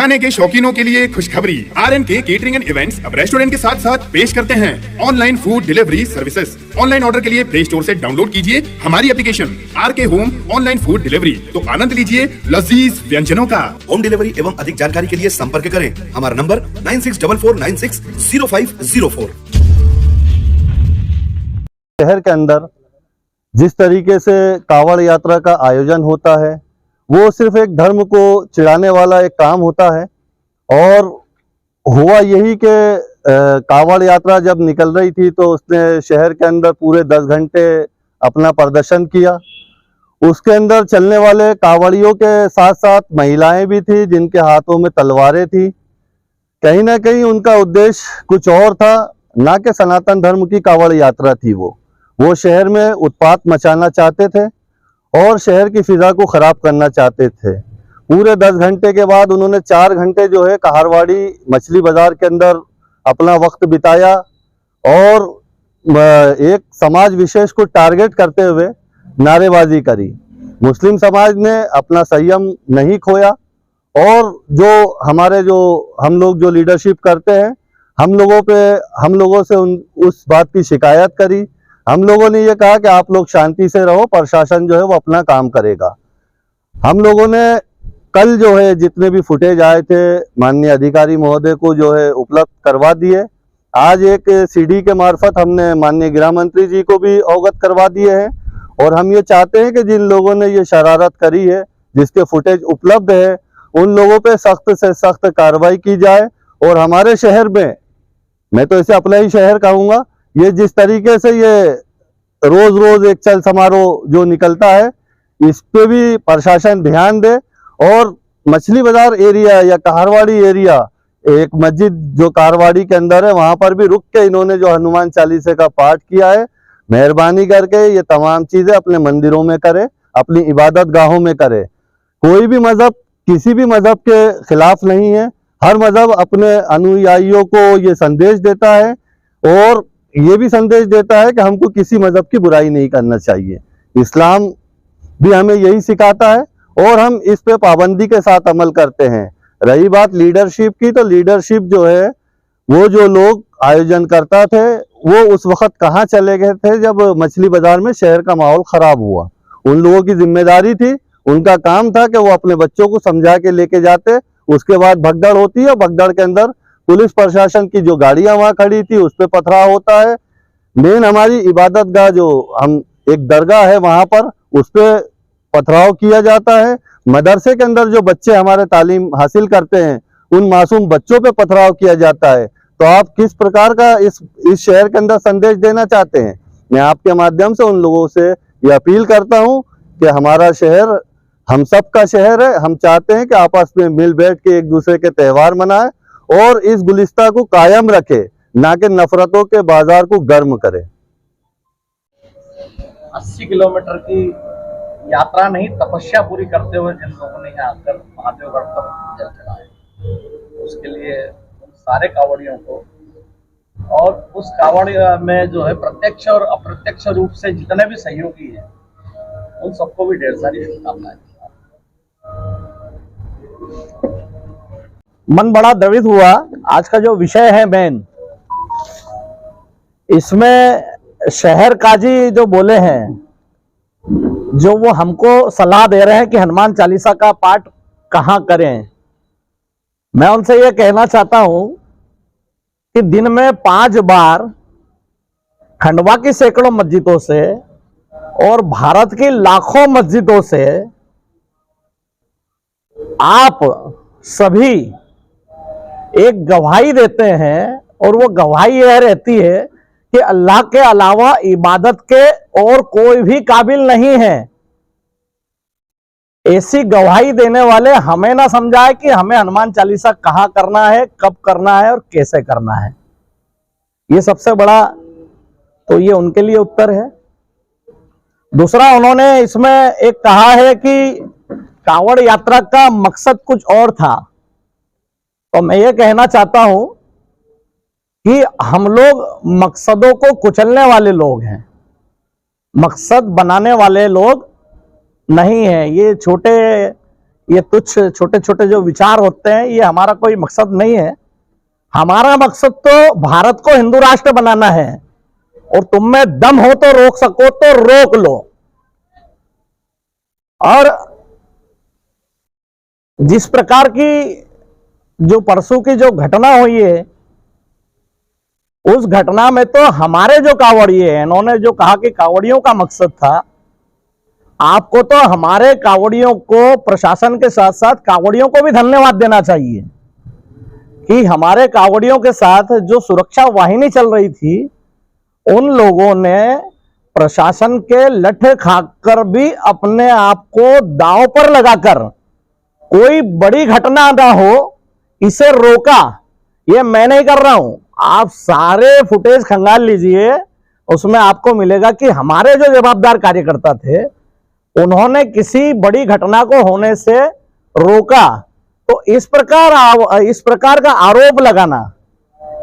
खाने के शौकीनों के लिए खुशखबरी। RNK केटरिंग एंड इवेंट्स अब रेस्टोरेंट के साथ साथ पेश करते हैं online food delivery services. Online order के लिए प्ले स्टोर से डाउनलोड कीजिए हमारी application RK home online food delivery, तो आनंद लीजिए लजीज व्यंजनों का। होम डिलीवरी एवं अधिक जानकारी के लिए संपर्क करें हमारा नंबर 9644960504। शहर के अंदर जिस तरीके से कावड़ यात्रा का आयोजन होता है वो सिर्फ एक धर्म को चिढ़ाने वाला एक काम होता है। और हुआ यही कि कावड़ यात्रा जब निकल रही थी तो उसने शहर के अंदर पूरे 10 घंटे अपना प्रदर्शन किया। उसके अंदर चलने वाले कावड़ियों के साथ साथ महिलाएं भी थी जिनके हाथों में तलवारें थी। कहीं ना कहीं उनका उद्देश्य कुछ और था, ना कि सनातन धर्म की कावड़ यात्रा थी। वो शहर में उत्पात मचाना चाहते थे और शहर की फिजा को खराब करना चाहते थे। पूरे 10 घंटे के बाद उन्होंने 4 घंटे जो है कहारवाड़ी मछली बाजार के अंदर अपना वक्त बिताया और एक समाज विशेष को टारगेट करते हुए नारेबाजी करी। मुस्लिम समाज ने अपना संयम नहीं खोया और हम लोग जो लीडरशिप करते हैं हम लोगों से उस बात की शिकायत करी। हम लोगों ने ये कहा कि आप लोग शांति से रहो, प्रशासन जो है वो अपना काम करेगा। हम लोगों ने कल जो है जितने भी फुटेज आए थे माननीय अधिकारी महोदय को जो है उपलब्ध करवा दिए। आज एक CD के मार्फत हमने माननीय गृह मंत्री जी को भी अवगत करवा दिए हैं और हम ये चाहते हैं कि जिन लोगों ने ये शरारत करी है, जिसके फुटेज उपलब्ध है, उन लोगों पे सख्त से सख्त कार्रवाई की जाए। और हमारे शहर में, मैं तो इसे अपना ही शहर कहूँगा, ये जिस तरीके से ये रोज एक चल समारोह जो निकलता है इस पे भी प्रशासन ध्यान दे। और मछली बाजार एरिया या कहारवाड़ी एरिया, एक मस्जिद जो कहारवाड़ी के अंदर है, वहां पर भी रुक के इन्होंने जो हनुमान चालीसा का पाठ किया है, मेहरबानी करके ये तमाम चीजें अपने मंदिरों में करे, अपनी इबादत गाहों में करे। कोई भी मजहब किसी भी मजहब के खिलाफ नहीं है। हर मजहब अपने अनुयायियों को ये संदेश देता है और ये भी संदेश देता है कि हमको किसी मजहब की बुराई नहीं करना चाहिए। इस्लाम भी हमें यही सिखाता है और हम इस पे पाबंदी के साथ अमल करते हैं। रही बात लीडरशिप की, तो लीडरशिप जो है वो जो लोग आयोजन करता थे वो उस वक्त कहाँ चले गए थे जब मछली बाजार में शहर का माहौल खराब हुआ। उन लोगों की जिम्मेदारी थी, उनका काम था कि वो अपने बच्चों को समझा के लेके जाते। उसके बाद भगदड़ होती है, भगदड़ के अंदर पुलिस प्रशासन की जो गाड़ियां वहां खड़ी थी उस पर पथराव होता है। मेन हमारी इबादत गाह जो हम एक दरगाह है वहां पर उस पर पथराव किया जाता है। मदरसे के अंदर जो बच्चे हमारे तालीम हासिल करते हैं उन मासूम बच्चों पे पथराव किया जाता है। तो आप किस प्रकार का इस शहर के अंदर संदेश देना चाहते हैं? मैं आपके माध्यम से उन लोगों से ये अपील करता हूं कि हमारा शहर हम सब का शहर है। हम चाहते हैं कि आपस में मिल बैठ के एक दूसरे के त्यौहार मनाएं और इस गुलिस्ता को कायम रखे, ना कि नफरतों के बाजार को गर्म करे। 80 किलोमीटर की यात्रा नहीं, तपस्या पूरी करते हुए जिन लोगों ने यहाँ आकर महादेवगढ़ पर जल चढ़ाए, उसके लिए उन सारे कांवड़ियों को और उस कांवड़ में जो है प्रत्यक्ष और अप्रत्यक्ष रूप से जितने भी सहयोगी हैं उन सबको भी ढेर सारी शुभकामनाएं। मन बड़ा द्रवित हुआ। आज का जो विषय है मेन, इसमें शहर काजी जो बोले हैं, जो वो हमको सलाह दे रहे हैं कि हनुमान चालीसा का पाठ कहाँ करें। मैं उनसे ये कहना चाहता हूं कि दिन में 5 बार खंडवा की सैकड़ों मस्जिदों से और भारत की लाखों मस्जिदों से आप सभी एक गवाही देते हैं और वो गवाही यह रहती है कि अल्लाह के अलावा इबादत के और कोई भी काबिल नहीं है। ऐसी गवाही देने वाले हमें ना समझाए कि हमें हनुमान चालीसा कहाँ करना है, कब करना है और कैसे करना है। ये सबसे बड़ा तो ये उनके लिए उत्तर है। दूसरा, उन्होंने इसमें एक कहा है कि कांवड़ यात्रा का मकसद कुछ और था। तो मैं ये कहना चाहता हूं कि हम लोग मकसदों को कुचलने वाले लोग हैं, मकसद बनाने वाले लोग नहीं है। ये छोटे ये तुच्छ छोटे छोटे जो विचार होते हैं, ये हमारा कोई मकसद नहीं है। हमारा मकसद तो भारत को हिंदू राष्ट्र बनाना है, और तुम में दम हो तो रोक सको तो रोक लो। और जिस प्रकार की जो परसों की जो घटना हुई है, उस घटना में तो हमारे जो कांवड़िए हैं, इन्होंने जो कहा कि कांवड़ियों का मकसद था, आपको तो हमारे कांवड़ियों को, प्रशासन के साथ साथ कांवड़ियों को भी धन्यवाद देना चाहिए कि हमारे कांवड़ियों के साथ जो सुरक्षा वाहिनी चल रही थी, उन लोगों ने प्रशासन के लठे खाकर भी अपने आप को दांव पर लगाकर कोई बड़ी घटना ना हो इसे रोका। ये मैं नहीं कर रहा हूं, आप सारे फुटेज खंगाल लीजिए, उसमें आपको मिलेगा कि हमारे जो जवाबदार कार्यकर्ता थे, उन्होंने किसी बड़ी घटना को होने से रोका। तो इस प्रकार का आरोप लगाना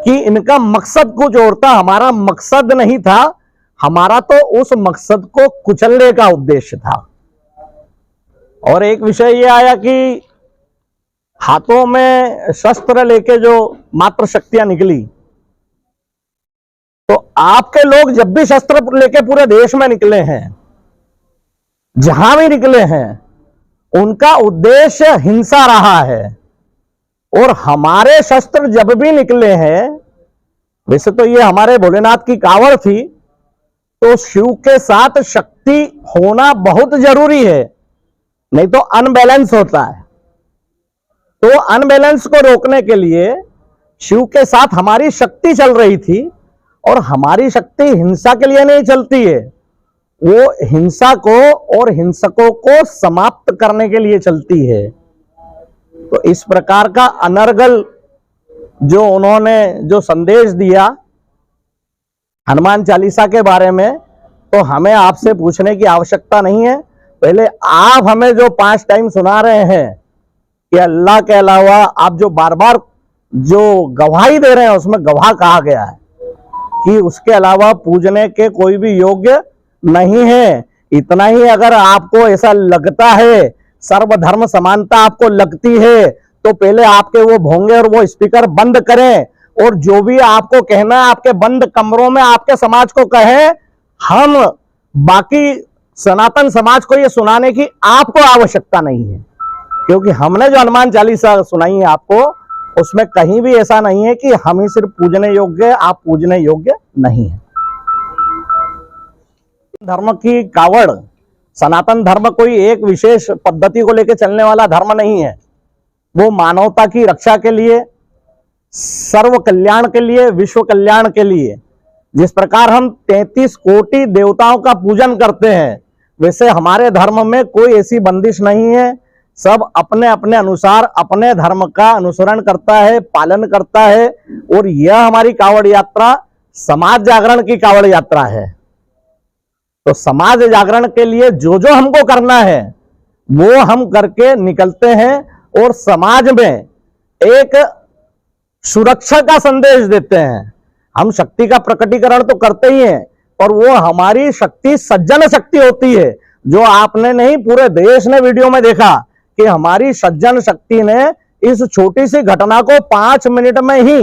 कि इनका मकसद कुछ और था, हमारा मकसद नहीं था। हमारा तो उस मकसद को कुचलने का उद्देश्य था। और एक विषय ये आया कि हाथों में शस्त्र लेके जो मात्र शक्तियां निकली, तो आपके लोग जब भी शस्त्र लेके पूरे देश में निकले हैं, जहां भी निकले हैं, उनका उद्देश्य हिंसा रहा है। और हमारे शस्त्र जब भी निकले हैं, वैसे तो ये हमारे भोलेनाथ की कावड़ थी, तो शिव के साथ शक्ति होना बहुत जरूरी है, नहीं तो अनबैलेंस होता है। तो अनबैलेंस को रोकने के लिए शिव के साथ हमारी शक्ति चल रही थी, और हमारी शक्ति हिंसा के लिए नहीं चलती है, वो हिंसा को और हिंसकों को समाप्त करने के लिए चलती है। तो इस प्रकार का अनर्गल जो उन्होंने जो संदेश दिया हनुमान चालीसा के बारे में, तो हमें आपसे पूछने की आवश्यकता नहीं है। पहले आप हमें जो 5 टाइम सुना रहे हैं कि अल्लाह के अलावा आप जो बार बार जो गवाही दे रहे हैं, उसमें गवाह कहा गया है कि उसके अलावा पूजने के कोई भी योग्य नहीं है। इतना ही अगर आपको ऐसा लगता है, सर्वधर्म समानता आपको लगती है, तो पहले आपके वो भोंगे और वो स्पीकर बंद करें, और जो भी आपको कहना है आपके बंद कमरों में आपके समाज को कहें। हम बाकी सनातन समाज को ये सुनाने की आपको आवश्यकता नहीं है, क्योंकि हमने जो हनुमान चालीसा सुनाई है आपको, उसमें कहीं भी ऐसा नहीं है कि हम ही सिर्फ पूजने योग्य, आप पूजने योग्य नहीं है। धर्म की कावड़, सनातन धर्म कोई एक विशेष पद्धति को लेकर चलने वाला धर्म नहीं है। वो मानवता की रक्षा के लिए, सर्व कल्याण के लिए, विश्व कल्याण के लिए, जिस प्रकार हम 33 कोटि देवताओं का पूजन करते हैं, वैसे हमारे धर्म में कोई ऐसी बंदिश नहीं है। सब अपने अपने अनुसार अपने धर्म का अनुसरण करता है, पालन करता है। और यह हमारी कावड़ यात्रा समाज जागरण की कावड़ यात्रा है। तो समाज जागरण के लिए जो जो हमको करना है वो हम करके निकलते हैं, और समाज में एक सुरक्षा का संदेश देते हैं। हम शक्ति का प्रकटीकरण तो करते ही हैं, और वो हमारी शक्ति सज्जन शक्ति होती है, जो आपने नहीं पूरे देश ने वीडियो में देखा कि हमारी सज्जन शक्ति ने इस छोटी सी घटना को 5 मिनट में ही,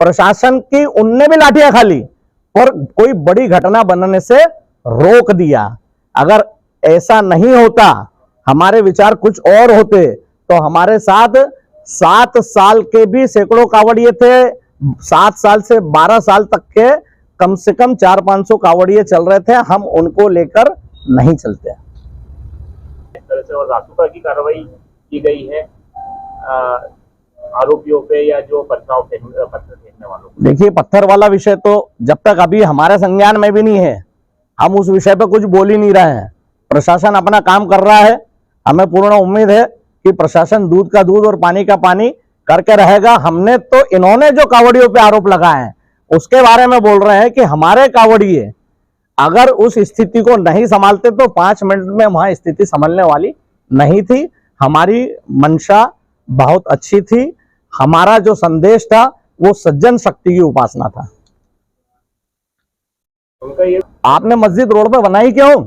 प्रशासन की उनने भी लाठियां खा ली और कोई बड़ी घटना बनने से रोक दिया। अगर ऐसा नहीं होता, हमारे विचार कुछ और होते, तो हमारे साथ 7 साल के भी सैकड़ों कावड़िए थे। 7 साल से 12 साल तक के कम से कम 400-500 कावड़िए चल रहे थे। हम उनको लेकर नहीं चलते। इस तरह से और रासुका की कार्रवाई की गई है आरोपियों पे, या जो पत्थर फेंकने वालों पे? देखिए, पत्थर वाला विषय तो जब तक अभी हमारे संज्ञान में भी नहीं है, हम उस विषय पे कुछ बोल ही नहीं रहे हैं। प्रशासन अपना काम कर रहा है। हमें पूर्ण उम्मीद है कि प्रशासन दूध का दूध और पानी का पानी करके रहेगा। हमने तो इन्होंने जो कावड़ियों पे आरोप लगाए हैं उसके बारे में बोल रहे हैं कि हमारे कावड़िए अगर उस स्थिति को नहीं संभालते तो 5 मिनट में वहां स्थिति संभलने वाली नहीं थी। हमारी मंशा बहुत अच्छी थी। हमारा जो संदेश था वो सज्जन शक्ति की उपासना था। उनका ये आपने मस्जिद रोड पे बनाई क्यों?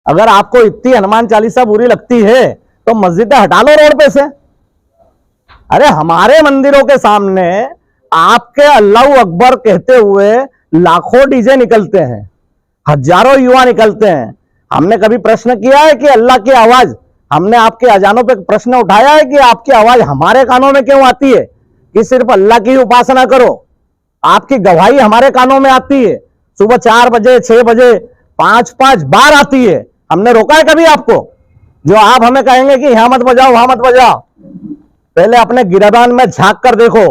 अगर आपको इतनी हनुमान चालीसा बुरी लगती है तो मस्जिदें हटा लो रोड पे से। अरे हमारे मंदिरों के सामने आपके अल्लाह अकबर कहते हुए लाखों डीजे निकलते हैं, हजारों युवा निकलते हैं। हमने कभी प्रश्न किया है कि अल्लाह की आवाज, हमने आपके अजानों पे प्रश्न उठाया है कि आपकी आवाज हमारे कानों में क्यों आती है कि सिर्फ अल्लाह की उपासना करो? आपकी गवाही हमारे कानों में आती है, सुबह 4 बजे 6 बजे 5 बार आती है। हमने रोका है कभी आपको? जो आप हमें कहेंगे कि यहां मत बजाओ वहां मत बजाओ, पहले अपने गिरबान में झांक कर देखो।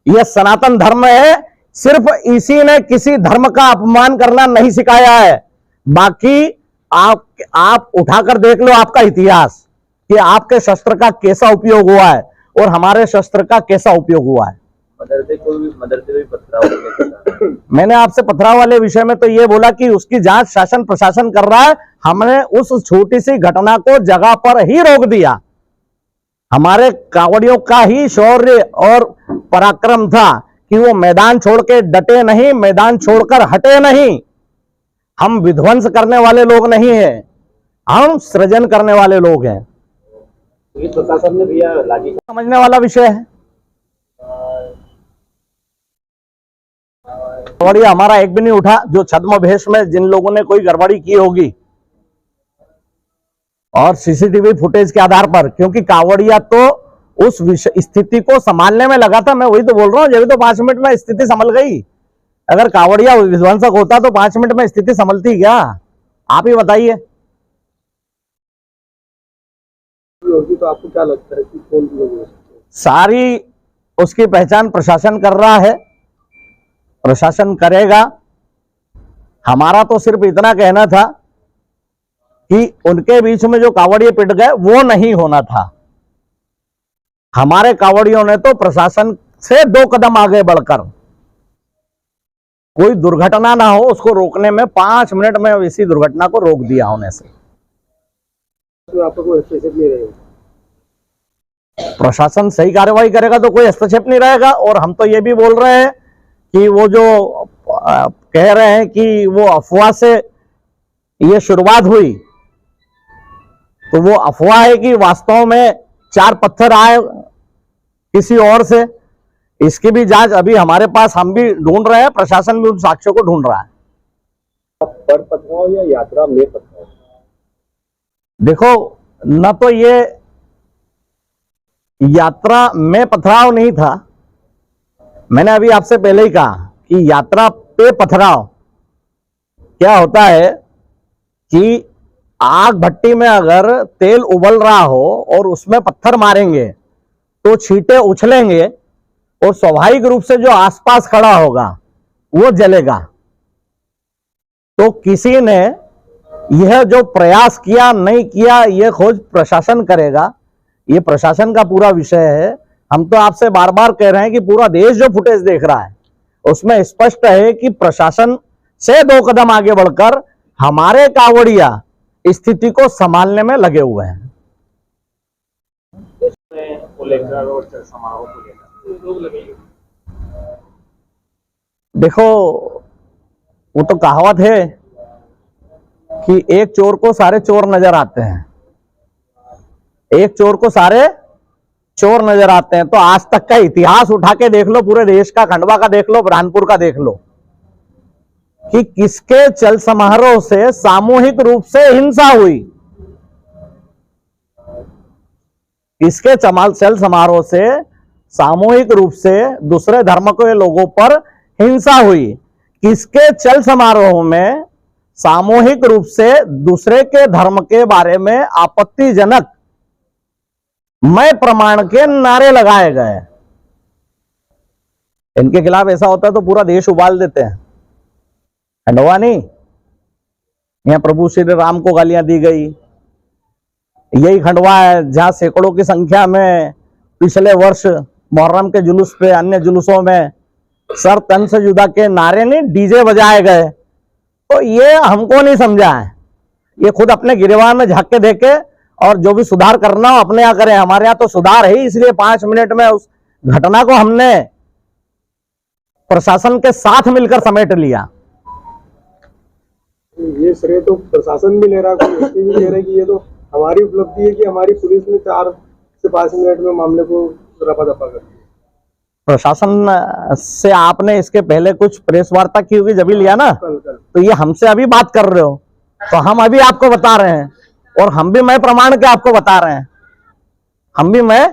यह सनातन धर्म है, सिर्फ इसी ने किसी धर्म का अपमान करना नहीं सिखाया है। बाकी आप उठाकर देख लो आपका इतिहास कि आपके शस्त्र का कैसा उपयोग हुआ है और हमारे शस्त्र का कैसा उपयोग हुआ है। मदरसे भी पथराव मैंने आपसे पथराव वाले विषय में तो ये बोला कि उसकी जांच शासन प्रशासन कर रहा है। हमने उस छोटी सी घटना को जगह पर ही रोक दिया। हमारे कांवड़ियों का ही शौर्य और पराक्रम था कि वो मैदान छोड़ के डटे नहीं, मैदान छोड़कर हटे नहीं। हम विध्वंस करने वाले लोग नहीं हैं, हम सृजन करने वाले लोग हैं। पुलिस प्रशासन ने भी लाठी समझने वाला विषय है। कावड़िया हमारा एक भी नहीं उठा। जो छद्म भेष में जिन लोगों ने कोई गड़बड़ी की होगी और सीसीटीवी फुटेज के आधार पर, क्योंकि कावड़िया तो उस स्थिति को संभालने में लगा था। मैं वही तो बोल रहा हूं, जब तो 5 मिनट में स्थिति संभल गई। अगर कावड़िया विध्वंसक होता तो 5 मिनट में स्थिति संभलती क्या? आप ही बताइए। तो आपको क्या लगता है कि कौन लोग हो सकते हैं? सारी उसकी पहचान प्रशासन कर रहा है, प्रशासन करेगा। हमारा तो सिर्फ इतना कहना था कि उनके बीच में जो कावड़िए पिट गए वो नहीं होना था। हमारे कावड़ियों ने तो प्रशासन से 2 कदम आगे बढ़कर कोई दुर्घटना ना हो उसको रोकने में 5 मिनट में इसी दुर्घटना को रोक दिया होने से। तो आपको कोई हस्तक्षेप नहीं रहेगा? प्रशासन सही कार्रवाई करेगा तो कोई हस्तक्षेप नहीं रहेगा। और हम तो ये भी बोल रहे हैं कि वो जो कह रहे हैं कि वो अफवाह से ये शुरुआत हुई, तो वो अफवाह है कि वास्तव में 4 पत्थर आए किसी और से। इसकी भी जांच अभी हमारे पास, हम भी ढूंढ रहे हैं, प्रशासन भी उन साक्ष्यों को ढूंढ रहा है। पर पथराव या यात्रा में पथराव? देखो, न तो ये यात्रा में पथराव नहीं था। मैंने अभी आपसे पहले ही कहा कि यात्रा पे पथराव क्या होता है कि आग भट्टी में अगर तेल उबल रहा हो और उसमें पत्थर मारेंगे तो छींटे उछलेंगे और स्वाभाविक रूप से जो आसपास खड़ा होगा वो जलेगा। तो किसी ने यह जो प्रयास किया नहीं किया, यह खोज प्रशासन करेगा। ये प्रशासन का पूरा विषय है। हम तो आपसे बार बार कह रहे हैं कि पूरा देश जो फुटेज देख रहा है उसमें स्पष्ट है कि प्रशासन से 2 कदम आगे बढ़कर हमारे कावड़िया स्थिति को संभालने में लगे हुए हैं। को लेकर और समारोह को लेकर लोग लगे। देखो, वो तो कहावत है कि एक चोर को सारे चोर नजर आते हैं, एक चोर को सारे चोर नजर आते हैं। तो आज तक का इतिहास उठा के देख लो, पूरे देश का, खंडवा का देख लो, बुरहानपुर का देख लो कि किसके चल समारोह से सामूहिक रूप से हिंसा हुई, किसके चल समारोह से सामूहिक रूप से दूसरे धर्म के लोगों पर हिंसा हुई, किसके चल समारोह में सामूहिक रूप से दूसरे के धर्म के बारे में आपत्तिजनक मैं प्रमाण के नारे लगाए गए। इनके खिलाफ ऐसा होता है तो पूरा देश उबाल देते हैं। खंडवा नहीं, यहां प्रभु श्री राम को गालियां दी गई। यही खंडवा है जहां सैकड़ों की संख्या में पिछले वर्ष मुहर्रम के जुलूस पे, अन्य जुलूसों में सर तन से जुदा के नारे नहीं, डीजे बजाए गए। तो ये हमको नहीं समझा है। ये खुद अपने गिरबान में झांक के देखे और जो भी सुधार करना हो अपने यहाँ करें। हमारे यहाँ तो सुधार है ही, इसलिए 5 मिनट में उस घटना को हमने प्रशासन के साथ मिलकर समेट लिया। ये ये श्रेय तो प्रशासन भी ले रहा है, कोई व्यक्ति भी ले रहा है कि ये तो हमारी उपलब्धि है कि हमारी पुलिस ने 4 से 5 मिनट में मामले को रफा दफा कर दिया। प्रशासन से आपने इसके पहले कुछ प्रेस वार्ता की होगी, जब ही लिया ना, कल तो ये हमसे अभी बात कर रहे हो, तो हम अभी आपको बता रहे हैं, और हम भी मैं प्रमाण के आपको बता रहे हैं, हम भी मैं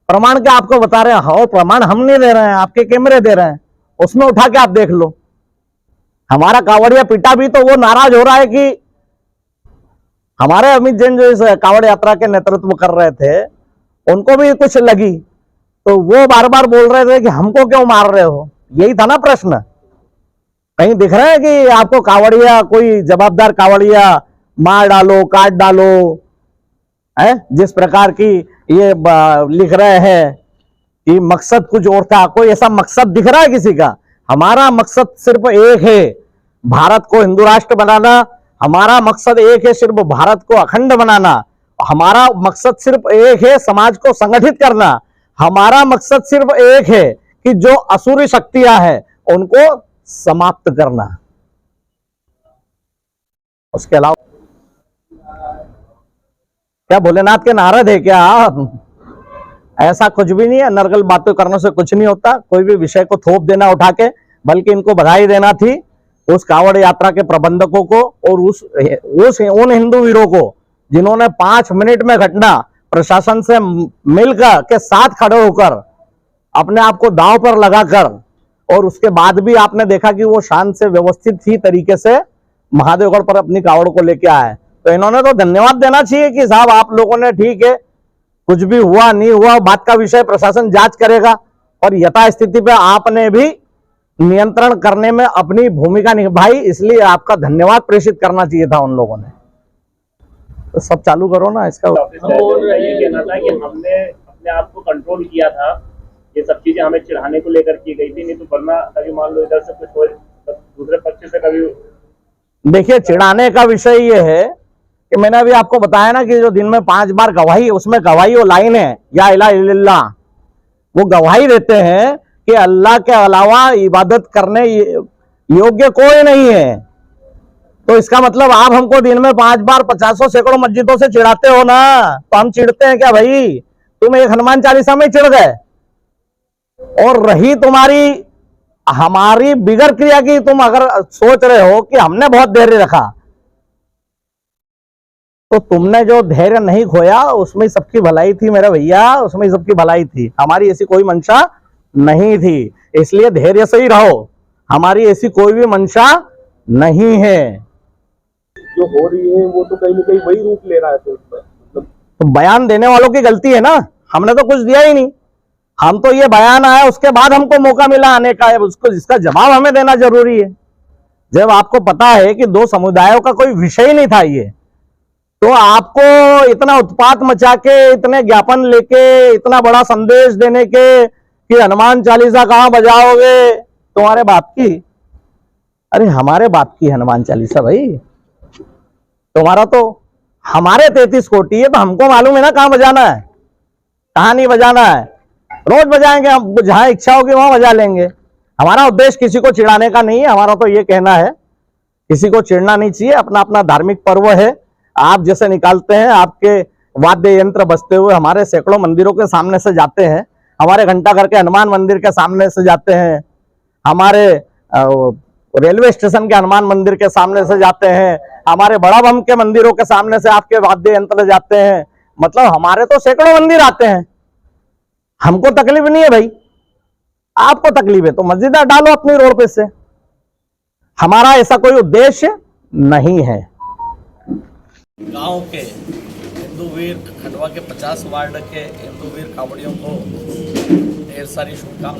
प्रमाण के आपको बता रहे हैं। और प्रमाण हम नहीं दे रहे हैं, आपके कैमरे दे रहे हैं, उसमें उठा के आप देख लो। हमारा कावड़िया पिटा भी तो वो नाराज हो रहा है कि हमारे अमित जैन जो इस कावड़ यात्रा के नेतृत्व कर रहे थे, उनको भी कुछ लगी, तो वो बार बार बोल रहे थे कि हमको क्यों मार रहे हो। यही था ना प्रश्न। कहीं दिख रहा है कि आपको कावड़िया, कोई जवाबदार कावड़िया मार डालो, काट डालो, है जिस प्रकार की ये लिख रहे हैं कि मकसद कुछ और था। कोई ऐसा मकसद दिख रहा है किसी का? हमारा मकसद सिर्फ एक है, भारत को हिंदू राष्ट्र बनाना। हमारा मकसद एक है, सिर्फ भारत को अखंड बनाना। हमारा मकसद सिर्फ एक है, समाज को संगठित करना। हमारा मकसद सिर्फ एक है कि जो असुरी शक्तियां हैं उनको समाप्त करना। उसके अलावा क्या भोलेनाथ के नारद है क्या? ऐसा कुछ भी नहीं है। नरगल बातें करने से कुछ नहीं होता। कोई भी विषय को थोप देना उठा के, बल्कि इनको बधाई देना थी उस कावड़ यात्रा के प्रबंधकों को और उन हिंदू वीरों को जिन्होंने 5 मिनट में घटना प्रशासन से मिलकर के साथ खड़े होकर अपने आप को दांव पर लगाकर, और उसके बाद भी आपने देखा कि वो शांत से व्यवस्थित ही तरीके से महादेवगढ़ पर अपनी कावड़ को लेके आए। तो इन्होंने तो धन्यवाद देना चाहिए कि साहब आप लोगों ने, ठीक है, कुछ भी हुआ नहीं हुआ बात का विषय प्रशासन जांच करेगा, और यथास्थिति पे आपने भी नियंत्रण करने में अपनी भूमिका निभाई, इसलिए आपका धन्यवाद प्रेषित करना चाहिए था उन लोगों ने। तो सब चालू करो ना इसका। ये कहना था कि हमने अपने आप को कंट्रोल किया था, ये सब चीजें हमें चिढ़ाने को लेकर की गई थी, नहीं तो वरना कभी मान लो इधर से कुछ हो, दूसरे पक्ष से कभी। देखिए, चिढ़ाने का विषय ये है कि मैंने अभी आपको बताया ना कि जो दिन में 5 बार गवाही, उसमें गवाही वो लाइन है, या इला इल्लल्लाह, वो गवाही देते हैं कि अल्लाह के अलावा इबादत करने योग्य कोई नहीं है। तो इसका मतलब आप हमको दिन में 5 बार 50 सैकड़ों मस्जिदों से चिढ़ाते हो ना, तो हम चिढ़ते हैं क्या भाई? तुम एक हनुमान चालीसा में चिढ़ गए, और रही तुम्हारी हमारी बिगड़ क्रिया की, तुम अगर सोच रहे हो कि हमने बहुत धैर्य रखा, तो तुमने जो धैर्य नहीं खोया उसमें सबकी भलाई थी मेरे भैया, उसमें सबकी भलाई थी। हमारी ऐसी कोई मंशा नहीं थी, इसलिए धैर्य से ही रहो। हमारी ऐसी कोई भी मंशा नहीं है। जो हो रही है वो तो कहीं ना कहीं वही रूप ले रहा है, तो उसमें मतलब तो बयान देने वालों की गलती है ना, हमने तो कुछ दिया ही नहीं। हम तो ये बयान आया, उसके बाद हमको मौका मिला आने का, उसको जिसका जवाब हमें देना जरूरी है। जब आपको पता है कि 2 समुदायों का कोई विषय ही नहीं था ये, तो आपको इतना उत्पात मचा के, इतने ज्ञापन लेके, इतना बड़ा संदेश देने के कि हनुमान चालीसा कहाँ बजाओगे, तुम्हारे बाप की? अरे हमारे बाप की हनुमान चालीसा भाई, तुम्हारा तो हमारे 33 कोटि है, तो हमको मालूम है ना कहाँ बजाना है, कहाँ नहीं बजाना है। रोज बजाएंगे हम, जहां इच्छा होगी वहां बजा लेंगे। हमारा उद्देश्य किसी को चिढ़ाने का नहीं है। हमारा तो ये कहना है किसी को चिढ़ना नहीं चाहिए, अपना अपना धार्मिक पर्व है। आप जैसे निकालते हैं, आपके वाद्य यंत्र बजते हुए हमारे सैकड़ों मंदिरों के सामने से जाते हैं, हमारे घंटाघर के हनुमान मंदिर के सामने से जाते हैं, हमारे रेलवे स्टेशन के हनुमान मंदिर के सामने से जाते हैं, हमारे बड़ा बम के मंदिरों के सामने से आपके वाद्य यंत्र जाते हैं। मतलब हमारे तो सैकड़ों मंदिर आते हैं। हमको तकलीफ नहीं है भाई, आपको तकलीफ है तो मस्जिद डालो अपनी रोड पे से। हमारा ऐसा कोई उद्देश्य नहीं है। गांव के हिंदू वीर, खंडवा के 50 वार्ड के हिंदू वीर कावड़ियों को ढेर सारी शुभकामनाएं।